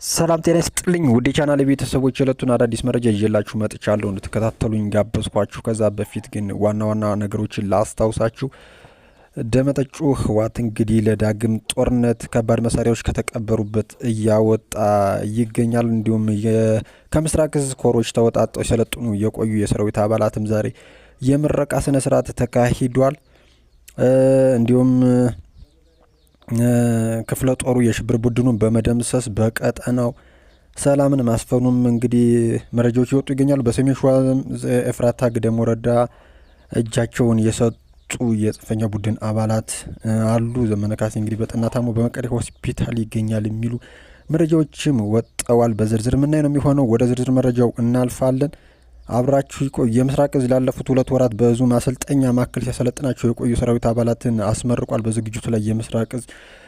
ሰላም ጤና ይስጥልኝ ውድ ቻናል ቤተሰቦች የዕለቱን አዳዲስ መረጃ ይዤላችሁ መጥቻለሁ። እንድትከታተሉኝ ጋበዝኳችሁ። ከዛ በፊት ግን ዋና ነገሮችን ላስታውሳችሁ። ደመጠጩ ህወሓት እንግዲህ ለዳግም ጦርነት ከባድ መሳሪያዎች ከተቀበሩበት እያወጣ ይገኛል። እንዲሁም ከምስራቅ እዝ ኮሮች ተወጣጣው የሰለጥኑ የቆዩ የሰራዊት አባላትም ዛሬ የምረቃ ስነ ስርዓት ተካሂዷል። እንዲሁም ክፍለ ጦሩ የሽብር ቡድኑን በመደምሰስ በቀጠናው ሰላምን ማስፈኑም እንግዲህ መረጃዎች ይወጡ ይገኛሉ። በሰሜን ሸዋ ኤፍራታ ግደም ወረዳ እጃቸውን የሰጡ የጽንፈኛ ቡድን አባላት አሉ። ዘመነ ካሴ እንግዲህ በጠና ታሞ በመቀሌ ሆስፒታል ይገኛል የሚሉ መረጃዎችም ወጥተዋል። በዝርዝር ምናይ ነው የሚሆነው። ወደ ዝርዝር መረጃው እናልፋለን። አብራችሁ ይቆዩ። የምስራቅ እዝ ላለፉት 2 ወራት በዙ ማሰልጠኛ ማዕከል ሲያሰለጥናቸው የቆዩ ሰራዊት አባላትን አስመርቋል። በዝግጅቱ ላይ የምስራቅ እዝ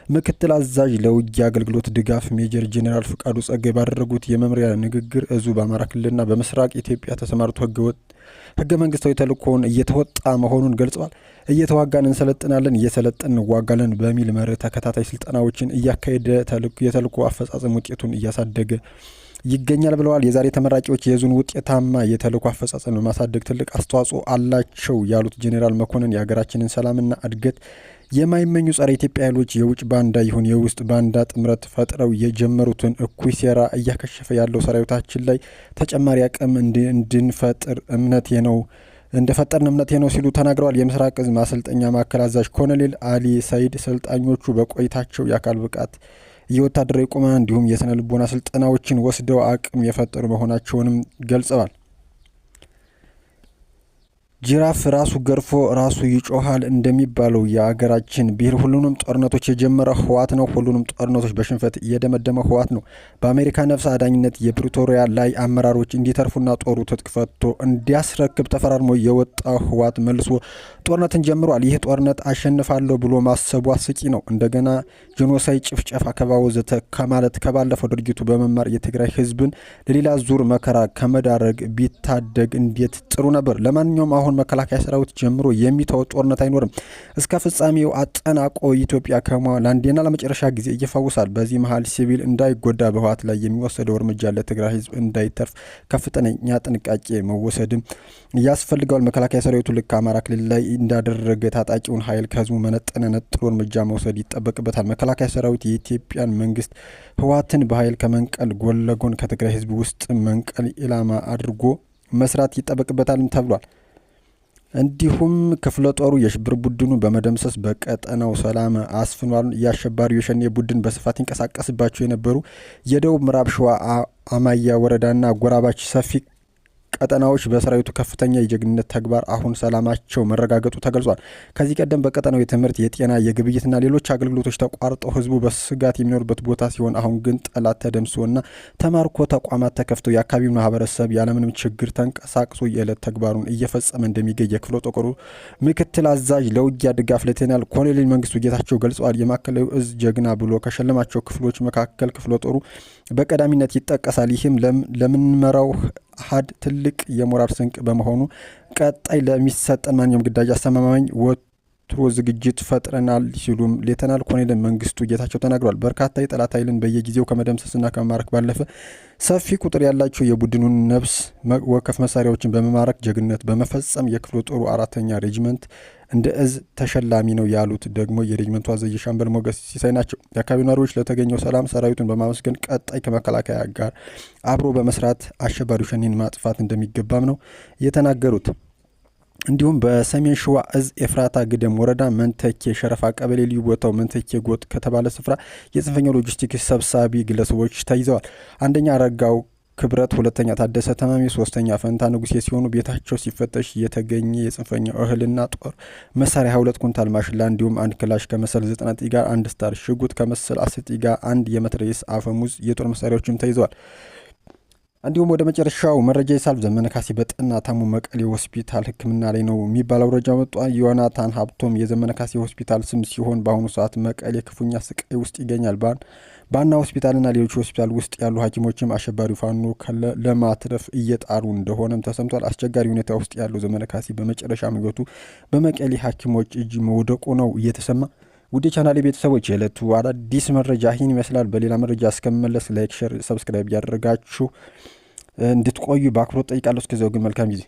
ምክትል አዛዥ ለውጊያ አገልግሎት ድጋፍ ሜጀር ጄኔራል ፍቃዱ ጸጋይ ባደረጉት የመምሪያ ንግግር እዙ በአማራ ክልልና በምስራቅ ኢትዮጵያ ተሰማርቶ ህገ መንግስታዊ ተልእኮውን እየተወጣ መሆኑን ገልጸዋል። እየተዋጋን እንሰለጥናለን፣ እየሰለጠን እንዋጋለን በሚል መርህ ተከታታይ ስልጠናዎችን እያካሄደ የተልእኮ አፈጻጸም ውጤቱን እያሳደገ ይገኛል ብለዋል። የዛሬ ተመራቂዎች የዙን ውጤታማ የተልእኮ አፈጻጸም በማሳደግ ትልቅ አስተዋጽኦ አላቸው ያሉት ጄኔራል መኮንን የሀገራችንን ሰላምና እድገት የማይመኙ ጸረ ኢትዮጵያ ኃይሎች የውጭ ባንዳ ይሁን የውስጥ ባንዳ ጥምረት ፈጥረው የጀመሩትን እኩይ ሴራ እያከሸፈ ያለው ሰራዊታችን ላይ ተጨማሪ አቅም እንድንፈጥር እንደፈጠርን እምነቴ ነው ሲሉ ተናግረዋል። የምስራቅ እዝ ማሰልጠኛ ማዕከል አዛዥ ኮሎኔል አሊ ሰይድ ሰልጣኞቹ በቆይታቸው የአካል ብቃት የወታደራዊ ቁመና እንዲሁም የስነ ልቦና ስልጠናዎችን ወስደው አቅም የፈጠሩ መሆናቸውንም ገልጸዋል። ጅራፍ ራሱ ገርፎ ራሱ ይጮሃል እንደሚባለው የሀገራችን ብሔር ሁሉንም ጦርነቶች የጀመረ ህወሓት ነው። ሁሉንም ጦርነቶች በሽንፈት እየደመደመ ህወሓት ነው። በአሜሪካ ነፍስ አዳኝነት የፕሪቶሪያ ላይ አመራሮች እንዲተርፉና ጦሩ ትጥቅ ፈቶ እንዲያስረክብ ተፈራርሞ የወጣ ህወሓት መልሶ ጦርነትን ጀምሯል። ይህ ጦርነት አሸንፋለሁ ብሎ ማሰቡ አስቂ ነው። እንደገና ጄኖሳይድ፣ ጭፍጨፋ፣ ከበባ ወዘተ ከማለት ከባለፈው ድርጊቱ በመማር የትግራይ ህዝብን ለሌላ ዙር መከራ ከመዳረግ ቢታደግ እንዴት ጥሩ ነበር። ለማንኛውም አሁን መከላከያ ሰራዊት ጀምሮ የሚተው ጦርነት አይኖርም። እስከ ፍጻሜው አጠናቆ ኢትዮጵያ ለአንዴና ለመጨረሻ ጊዜ ይፈውሳል። በዚህ መሀል ሲቪል እንዳይጎዳ በህወሓት ላይ የሚወሰደው እርምጃ ለትግራይ ህዝብ እንዳይተርፍ ከፍተኛ ጥንቃቄ መወሰድም ያስፈልገዋል። መከላከያ ሰራዊቱ ልክ አማራ ክልል ላይ እንዳደረገ ታጣቂውን ኃይል ከህዝቡ ነጥሎ እርምጃ መውሰድ ይጠበቅበታል። መከላከያ ሰራዊት የኢትዮጵያን መንግስት ህወሓትን በኃይል ከመንቀል ጎን ለጎን ከትግራይ ህዝብ ውስጥ መንቀል ኢላማ አድርጎ መስራት ይጠበቅበታልም ተብሏል። እንዲሁም ክፍለ ጦሩ የሽብር ቡድኑ በመደምሰስ በቀጠናው ሰላም አስፍኗል። የአሸባሪው የሸኔ ቡድን በስፋት ይንቀሳቀስባቸው የነበሩ የደቡብ ምዕራብ ሸዋ አማያ ወረዳና አጎራባች ሰፊ ቀጠናዎች በሰራዊቱ ከፍተኛ የጀግንነት ተግባር አሁን ሰላማቸው መረጋገጡ ተገልጿል። ከዚህ ቀደም በቀጠናው የትምህርት፣ የጤና፣ የግብይትና ሌሎች አገልግሎቶች ተቋርጠው ህዝቡ በስጋት የሚኖርበት ቦታ ሲሆን አሁን ግን ጠላት ተደምስሶና ተማርኮ ተቋማት ተከፍተው የአካባቢው ማህበረሰብ ያለምንም ችግር ተንቀሳቅሶ የዕለት ተግባሩን እየፈጸመ እንደሚገኝ የክፍለ ጦሩ ምክትል አዛዥ ለውጊያ ድጋፍ ሌተናል ኮሎኔል መንግስቱ ጌታቸው ገልጸዋል። የማዕከላዊ እዝ ጀግና ብሎ ከሸለማቸው ክፍሎች መካከል ክፍለ ጦሩ በቀዳሚነት ይጠቀሳል። ይህም ለምንመራው አሃድ ትልቅ የሞራል ስንቅ በመሆኑ ቀጣይ ለሚሰጠን ማንኛውም ግዳጅ አስተማማኝ ወትሮ ዝግጅት ፈጥረናል ሲሉም ሌተናል ኮሎኔል መንግስቱ ጌታቸው ተናግረዋል። በርካታ የጠላት ኃይልን በየጊዜው ከመደምሰስና ከመማረክ ባለፈ ሰፊ ቁጥር ያላቸው የቡድኑን ነፍስ ወከፍ መሳሪያዎችን በመማረክ ጀግንነት በመፈጸም የክፍለ ጦሩ 4ኛ ሬጅመንት እንደ እዝ ተሸላሚ ነው ያሉት ደግሞ የሬጅመንቱ አዛዥ ሻምበል ሞገስ ሲሳይ ናቸው። የአካባቢው ነዋሪዎች ለተገኘው ሰላም ሰራዊቱን በማመስገን ቀጣይ ከመከላከያ ጋር አብሮ በመስራት አሸባሪው ሸኔን ማጥፋት እንደሚገባም ነው የተናገሩት። እንዲሁም በሰሜን ሸዋ እዝ ኤፍራታ ግደም ወረዳ መንተኬ ሸረፋ ቀበሌ ልዩ ቦታው መንተኬ ጎጥ ከተባለ ስፍራ የጽንፈኛው ሎጂስቲክስ ሰብሳቢ ግለሰቦች ተይዘዋል። አንደኛ አረጋው ክብረት፣ ሁለተኛ ታደሰ ተማሚ፣ ሶስተኛ ፈንታ ንጉሴ ሲሆኑ ቤታቸው ሲፈተሽ የተገኘ የጽንፈኛው እህልና ጦር መሳሪያ 22 ኩንታል ማሽላ እንዲሁም 1 ክላሽ ከመሰል 9 ጢጋ፣ 1 ስታር ሽጉጥ ከመሰል 10 ጢጋ፣ 1 የመትረየስ አፈሙዝ የጦር መሳሪያዎችም ተይዘዋል። እንዲሁም ወደ መጨረሻው መረጃ ይሳልፍ። ዘመነ ካሴ በጠና ታሞ መቀሌ ሆስፒታል ሕክምና ላይ ነው የሚባለው መረጃ ወጥቷል። ዮናታን ሀብቶም የዘመነ ካሴ ሆስፒታል ስም ሲሆን በአሁኑ ሰዓት መቀሌ ክፉኛ ስቃይ ውስጥ ይገኛል። ባና ሆስፒታልና ሌሎች ሆስፒታል ውስጥ ያሉ ሐኪሞችም አሸባሪው ፋኖ ለማትረፍ እየጣሩ እንደሆነም ተሰምቷል። አስቸጋሪ ሁኔታ ውስጥ ያለው ዘመነ ካሴ በመጨረሻ ሕይወቱ በመቀሌ ሐኪሞች እጅ መውደቁ ነው እየተሰማ። ውድ ቻናሌ ቤተሰቦች የዕለቱ አዳዲስ መረጃ ይህን ይመስላል። በሌላ መረጃ እስከምመለስ ላይክ፣ ሼር፣ ሰብስክራይብ እያደረጋችሁ እንድትቆዩ በአክብሮት ጠይቃለሁ። እስከዚያው ግን መልካም ጊዜ